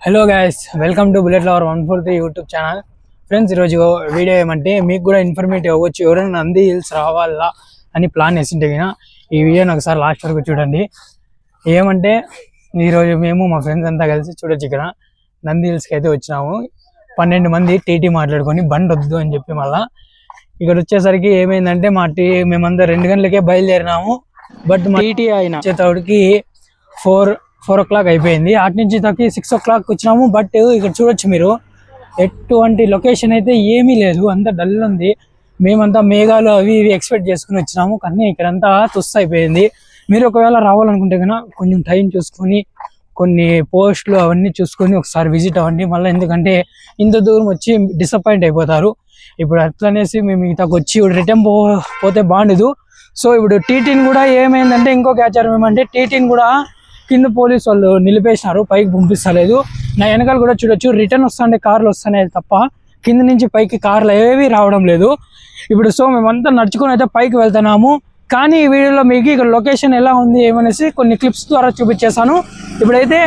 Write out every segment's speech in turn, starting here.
Hello guys, welcome to bullet lover 143 YouTube channel. Friends, ఈరోజు video ఏమంటే మీకు కూడా ఇన్ఫర్మేటివ్ అవ్వచ్చు. ఎవరైనా నంది హిల్స్ రావాలా అని ప్లాన్ వేసింటే కన్నా ఈ వీడియోని ఒకసారి లాస్ట్ వరకు చూడండి. ఏమంటే ఈరోజు మేము మా ఫ్రెండ్స్ అంతా కలిసి చూడొచ్చు. ఇక్కడ నంది హిల్స్కి అయితే వచ్చినాము. 12 మంది టీటీ మాట్లాడుకొని బండి వద్దు అని చెప్పి మళ్ళీ ఇక్కడ వచ్చేసరికి ఏమైందంటే మేమంతా 2 గంటలకే బయలుదేరినాము. బట్ మా టీటీ అయిన వచ్చేటప్పటికి 4 o'clock అయిపోయింది. అటు నుంచి తగ్గి 6 o'clock వచ్చినాము. బట్ ఇక్కడ చూడొచ్చు మీరు, ఎటువంటి లొకేషన్ అయితే ఏమీ లేదు, అంత డల్ ఉంది. మేమంతా మేఘాలు అవి ఇవి ఎక్స్పెక్ట్ చేసుకుని వచ్చినాము, కానీ ఇక్కడంతా తుస్సు అయిపోయింది. మీరు ఒకవేళ రావాలనుకుంటే కన్నా కొంచెం టైం చూసుకొని కొన్ని పోస్టులు అవన్నీ చూసుకొని ఒకసారి విజిట్ అవ్వండి. మళ్ళీ ఎందుకంటే ఇంత దూరం వచ్చి డిసప్పాయింట్ అయిపోతారు. ఇప్పుడు అట్లనేసి మేము ఇతకు వచ్చి ఇప్పుడు రిటర్న్ పోతే బాగుండదు. సో ఇప్పుడు టీటీని కూడా ఏమైందంటే ఇంకొక ఆచారం ఏమంటే టీటీని కూడా కింద పోలీసు వాళ్ళు నిలిపేసినారు, పైకి పంపిస్తలేదు. నా వెనకాల కూడా చూడొచ్చు, రిటర్న్ వస్తుండే కార్లు వస్తున్నాయి తప్ప కింద నుంచి పైకి కార్లు ఏవి రావడం లేదు. ఇప్పుడు సో మేమంతా నడుచుకొని అయితే పైకి వెళ్తున్నాము. కానీ ఈ వీడియోలో మీకు ఇక్కడ లొకేషన్ ఎలా ఉంది ఏమనేసి కొన్ని క్లిప్స్ ద్వారా చూపించేశాను. ఇప్పుడైతే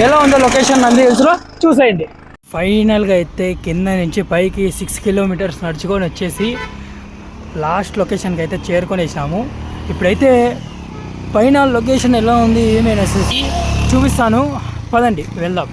ఎలా ఉందో లొకేషన్ నంది హిల్స్లో చూసేయండి. ఫైనల్గా అయితే కింద నుంచి పైకి 6 kilometers నడుచుకొని వచ్చేసి లాస్ట్ లొకేషన్కి అయితే చేరుకొనేసాము. ఇప్పుడైతే పైన లొకేషన్ ఎలా ఉంది ఏమైనా చూపిస్తాను, పదండి వెళ్దాం.